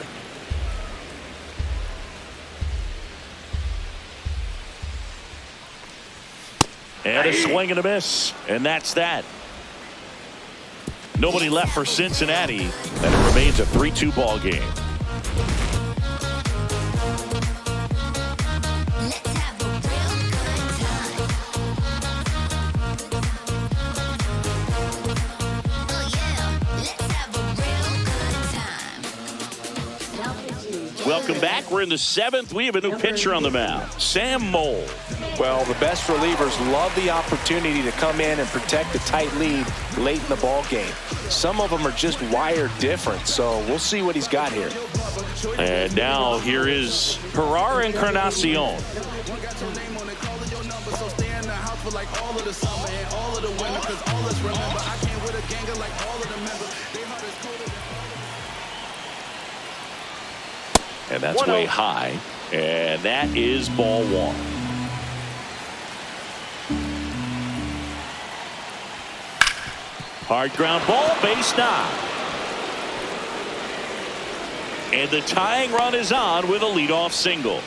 And a swing and a miss. And that's that. Nobody left for Cincinnati. And it remains a 3-2 ball game. Welcome back. We're in the 7th. We have a new pitcher on the mound, Sam Moll. Well, the best relievers love the opportunity to come in and protect a tight lead late in the ball game. Some of them are just wired different, so we'll see what he's got here. And now here is Gerard Encarnacion. And that's way high. And that is ball 1. Hard ground ball, base knock. And the tying run is on with a leadoff single.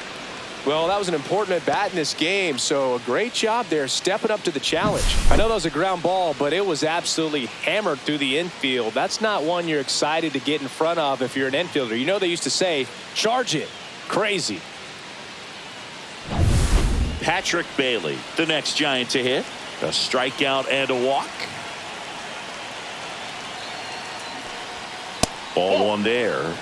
Well, that was an important at bat in this game, so a great job there stepping up to the challenge. I know that was a ground ball, but it was absolutely hammered through the infield. That's not one you're excited to get in front of if you're an infielder. You know they used to say, charge it. Crazy. Patrick Bailey, the next Giant to hit. A strikeout and a walk. Ball 1 there.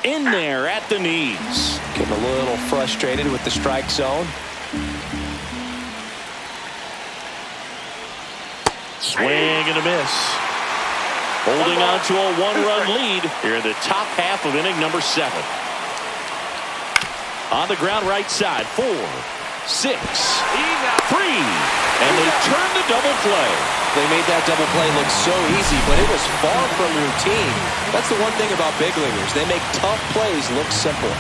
In there at the knees. Getting a little frustrated with the strike zone. Swing and a miss. Holding on to a one-run lead here in the top half of inning number 7. On the ground right side, 4, 6, 3, and they turn the double play. They made that double play look so easy, but it was far from routine. That's the one thing about big leaguers. They make tough plays look simple.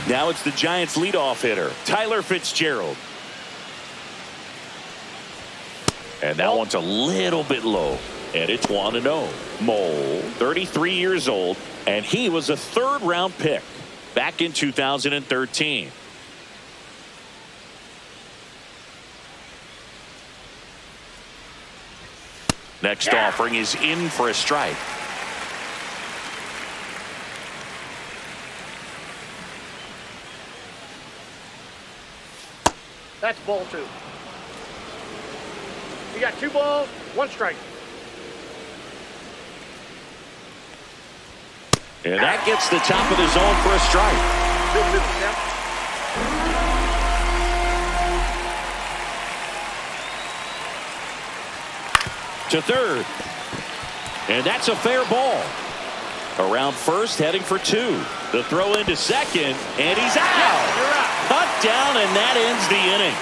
Now it's the Giants leadoff hitter, Tyler Fitzgerald. And that one's a little bit low. And it's 1-0. Mole, 33 years old, and he was a third-round pick back in 2013. Next offering is in for a strike. That's ball 2. You got 2 balls, 1 strike. And that gets the top of the zone for a strike. To third. And that's a fair ball. Around first, heading for 2. The throw into second, and he's out. Yeah, you're out. Cut down, and that ends the inning.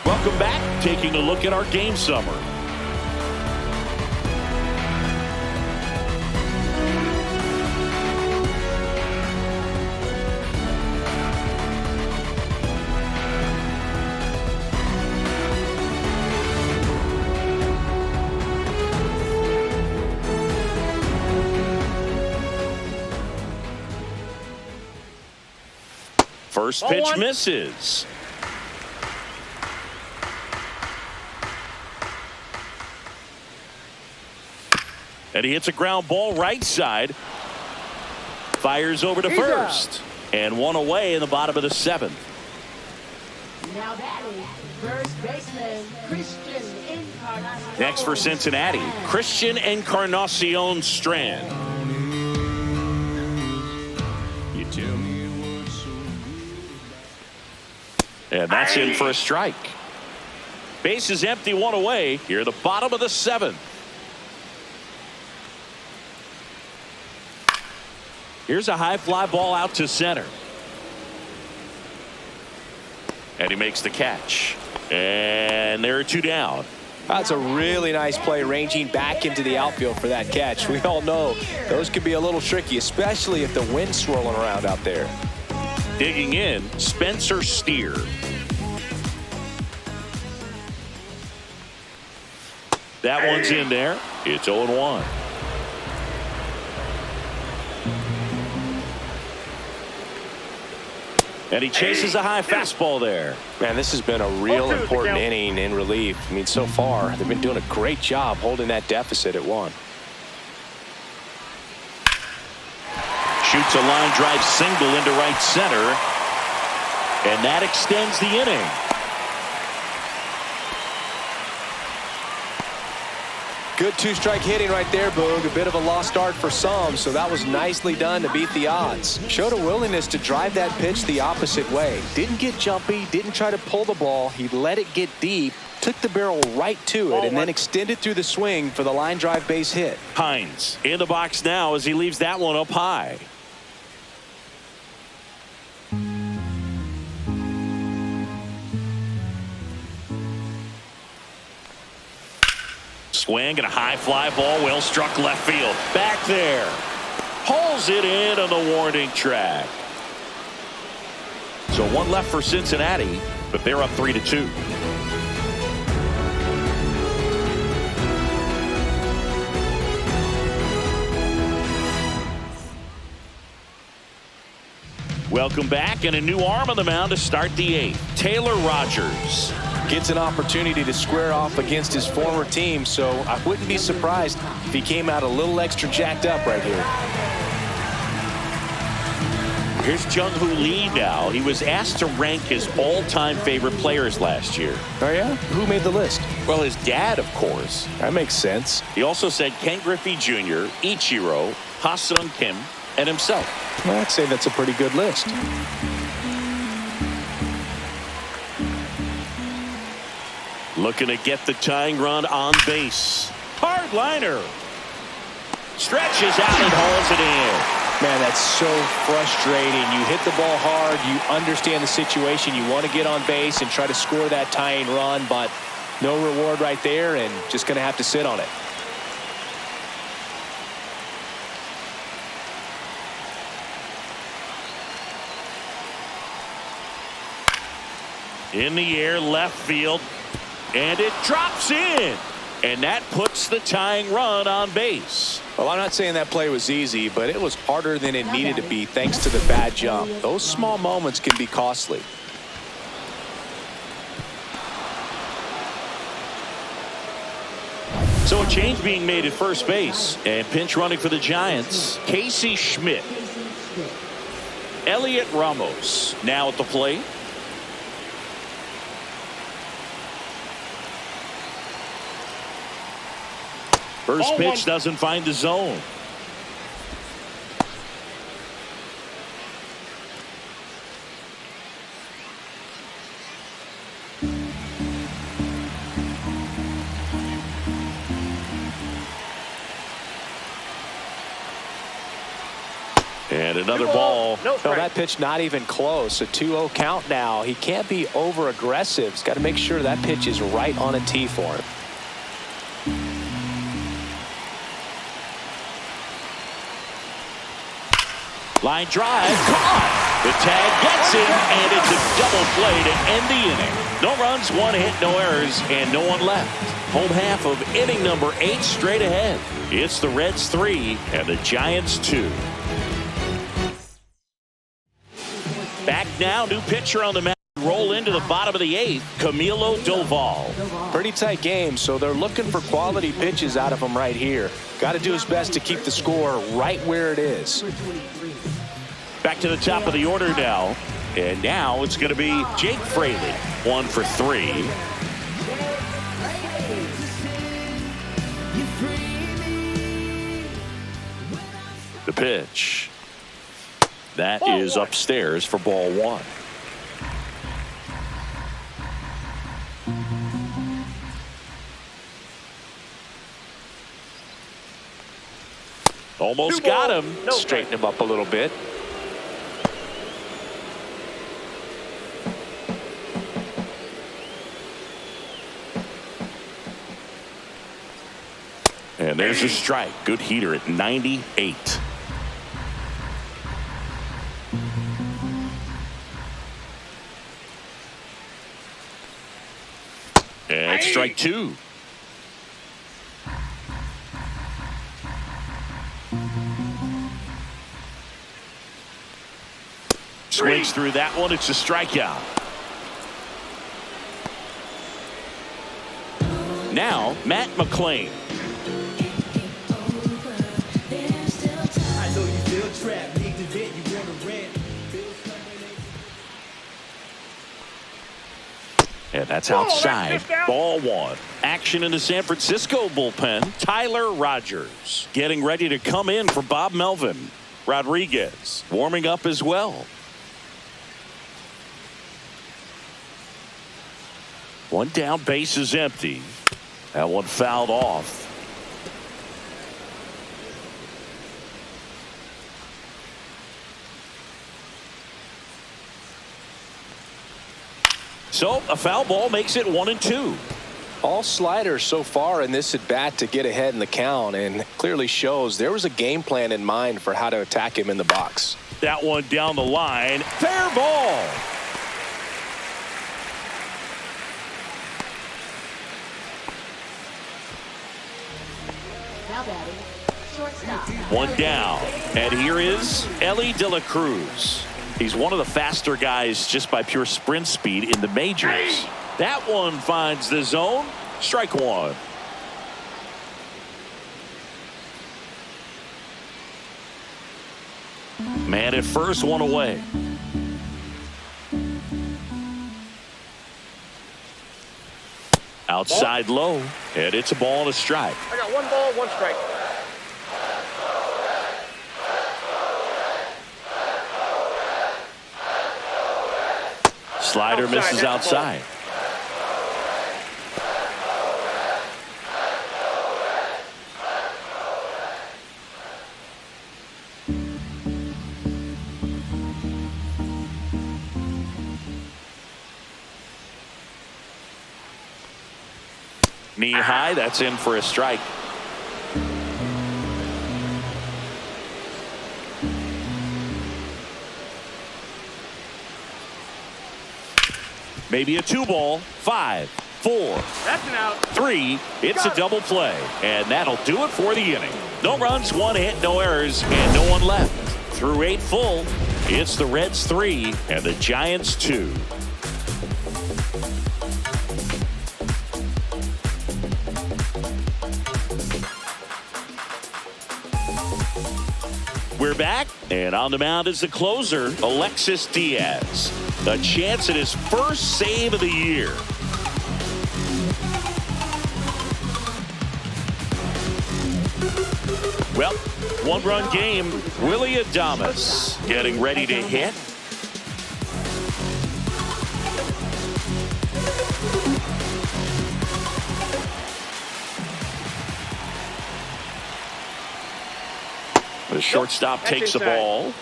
Welcome back. Taking a look at our game summary. First pitch misses. And he hits a ground ball right side. Fires over to first. And one away in the bottom of the 7th. Now batting, first baseman, Christian Encarnacion. Next for Cincinnati, Christian Encarnacion Strand. And that's in for a strike. Base is empty, one away. Here, the bottom of the 7th. Here's a high fly ball out to center. And he makes the catch. And there are 2 down. That's a really nice play, ranging back into the outfield for that catch. We all know those could be a little tricky, especially if the wind's swirling around out there. Digging in, Spencer Steer. That one's in there. It's 0-1. And he chases a high fastball there. Man, this has been a real important inning in relief. I mean, so far, they've been doing a great job holding that deficit at 1. Shoots a line drive single into right center. And that extends the inning. Good 2-strike hitting right there, Boog. A bit of a lost start for some, so that was nicely done to beat the odds. Showed a willingness to drive that pitch the opposite way. Didn't get jumpy, didn't try to pull the ball. He let it get deep, took the barrel right to it, and then extended through the swing for the line drive base hit. Hines in the box now as he leaves that one up high. Swing and a high fly ball, well struck left field. Back there. Pulls it in on the warning track. So 1 left for Cincinnati, but they're up 3-2. Welcome back, and a new arm on the mound to start the 8th. Taylor Rogers. gets an opportunity to square off against his former team, so I wouldn't be surprised if he came out a little extra jacked up right here. Here's Jung-Hoo Lee now. He was asked to rank his all-time favorite players last year. Oh, yeah? Who made the list? Well, his dad, of course. That makes sense. He also said Ken Griffey Jr., Ichiro, Ha-Sung Kim, and himself. Well, I'd say that's a pretty good list. Looking to get the tying run on base. Hard liner. Stretches out and hauls it in. Man, that's so frustrating. You hit the ball hard. You understand the situation. You want to get on base and try to score that tying run, but no reward right there, and just going to have to sit on it. In the air, left field, and it drops in. And that puts the tying run on base. Well, I'm not saying that play was easy, but it was harder than it needed to be thanks to the bad jump. Those small moments can be costly. So a change being made at first base. And pinch running for the Giants, Casey Schmidt. Elliot Ramos now at the plate. First pitch doesn't find the zone. And another ball. No, that pitch not even close. A 2-0 count now. He can't be over aggressive. He's got to make sure that pitch is right on a tee for him. Line drive, caught. The tag gets him, and it's a double play to end the inning. No runs, one hit, no errors, and no one left. Home half of inning number 8 straight ahead. It's the Reds 3 and the Giants 2. Back now, new pitcher on the mound. Roll into the bottom of the 8th, Camilo Doval. Pretty tight game, so they're looking for quality pitches out of him right here. Got to do his best to keep the score right where it is. Back to the top of the order now. And now it's going to be Jake Fraley. 1 for 3. The pitch. That is upstairs for ball 1. Almost got him. Straighten him up a little bit. And there's a strike. Good heater at 98. And strike 2. Swings through that one. It's a strikeout. Now, Matt McClain. And that's outside. Ball 1. Action in the San Francisco bullpen. Tyler Rogers getting ready to come in for Bob Melvin. Rodriguez warming up as well. One down, base is empty. That one fouled off. So a foul ball makes it 1-2. All sliders so far in this at bat to get ahead in the count, and clearly shows there was a game plan in mind for how to attack him in the box. That one down the line. Fair ball. Now batting, shortstop. One down. And here is Ellie De La Cruz. He's one of the faster guys just by pure sprint speed in the majors. That one finds the zone. Strike one. Man at first, one away. Outside low, and it's a ball and a strike. I got 1 ball, 1 strike. Slider misses outside. Knee high, that's in for a strike. Maybe a 2-ball. 5, 4. That's an out. 3. It's a double play, and that'll do it for the inning. No runs, 1 hit, no errors, and no one left. Through 8 full, it's the Reds 3 and the Giants 2. We're back, and on the mound is the closer, Alexis Diaz. A chance at his first save of the year. Well, 1-run game. Willie Adames getting ready to hit. The shortstop takes the ball.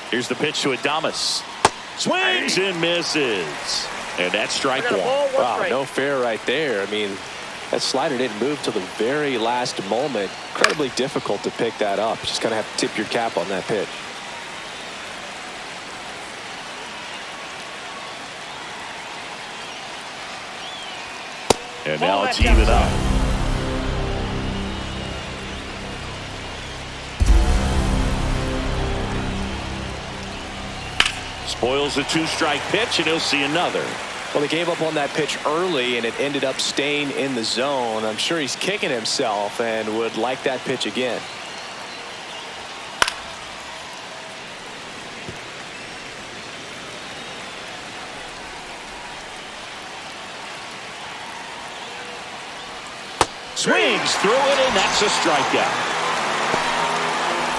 Here's the pitch to Adames. Swings and misses. And that's strike one. Wow, no fair right there. I mean, that slider didn't move till the very last moment. Incredibly difficult to pick that up. Just kind of have to tip your cap on that pitch. And now it's even up. Spoils the 2-strike pitch, and he'll see another. Well, they gave up on that pitch early, and it ended up staying in the zone. I'm sure he's kicking himself and would like that pitch again. Swings through it, and that's a strikeout.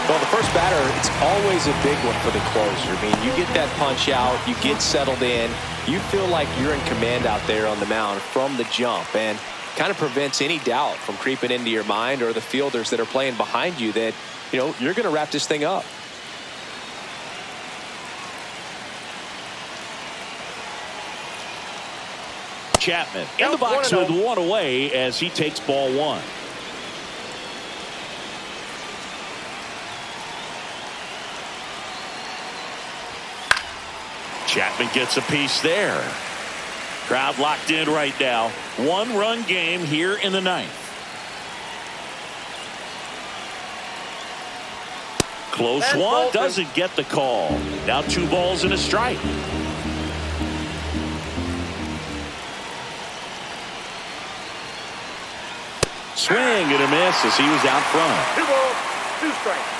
Well, the first batter, it's always a big one for the closer. I mean, you get that punch out, you get settled in, you feel like you're in command out there on the mound from the jump, and kind of prevents any doubt from creeping into your mind or the fielders that are playing behind you that, you know, you're going to wrap this thing up. Chapman in the box with 1 away as he takes ball 1. Chapman gets a piece there. Crowd locked in right now. 1-run game here in the 9th. Close one, doesn't get the call. Now 2 balls and a strike. Swing and a miss as he was out front. 2 balls, 2 strikes.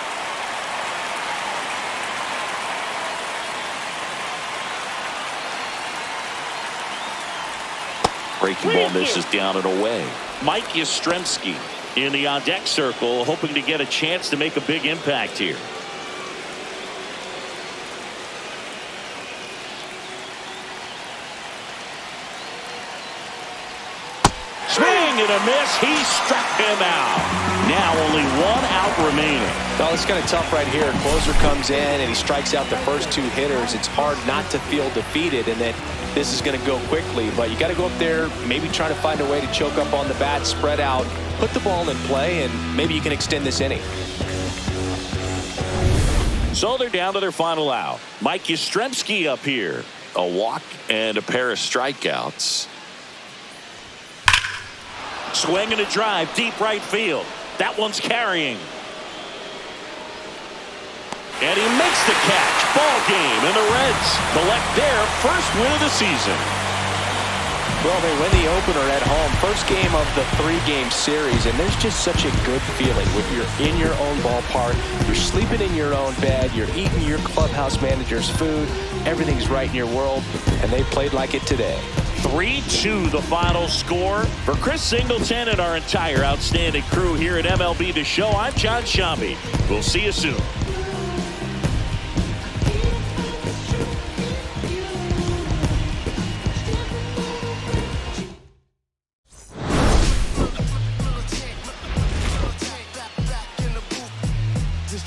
Breaking ball misses down and away. Mike Yastrzemski in the on-deck circle, hoping to get a chance to make a big impact here. Swing and a miss. He struck him out. Now only 1 out remaining. Well, it's kind of tough right here. Closer comes in and he strikes out the first 2 hitters. It's hard not to feel defeated and that this is going to go quickly, but you got to go up there, maybe try to find a way to choke up on the bat, spread out, put the ball in play, and maybe you can extend this inning. So they're down to their final out. Mike Yastrzemski up here. A walk and a pair of strikeouts. Swinging a drive, deep right field. That one's carrying. And he makes the catch. Ball game, and the Reds collect their first win of the season. Well, they win the opener at home. First game of the 3-game series, and there's just such a good feeling when you're in your own ballpark. You're sleeping in your own bed. You're eating your clubhouse manager's food. Everything's right in your world, and they played like it today. 3-2 the final score. For Chris Singleton and our entire outstanding crew here at MLB The Show, I'm John Shambi. We'll see you soon.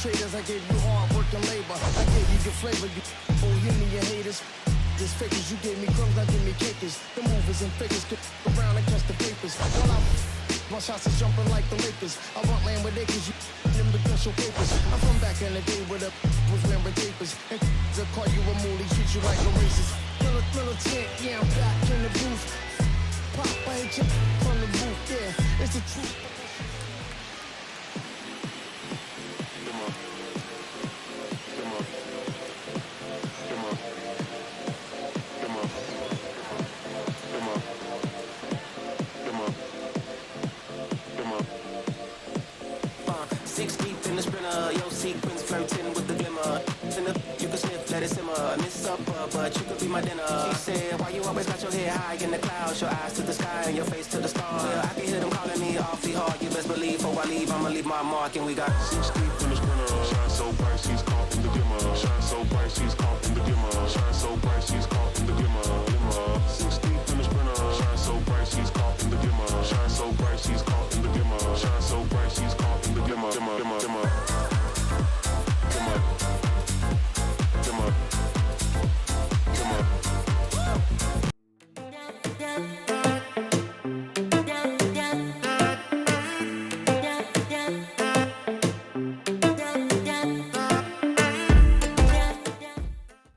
Traders, I gave you hard work and labor. I gave you your flavor, you bohemian haters. Just fakers, you gave me crumbs, I give me cakers. The movers and fakers get around and catch the papers. My shots are jumping like the Lakers. I want land with acres, you them the special papers. I'm from back in the day where the was wearing papers. And they'll call you a moolie, treat you like a racist. Militant, yeah, I'm back in the booth. Pop, I hit you from the roof, yeah, it's the truth. Sequence flirting with the glimmer. You can sniff, let it simmer. Miss supper, but you could be my dinner. She said, why you always got your head high in the clouds? Your eyes to the sky and your face to the stars. Yeah, I can hear them calling me awfully hard. You best believe before I leave, I'ma leave my mark. And we got 6 feet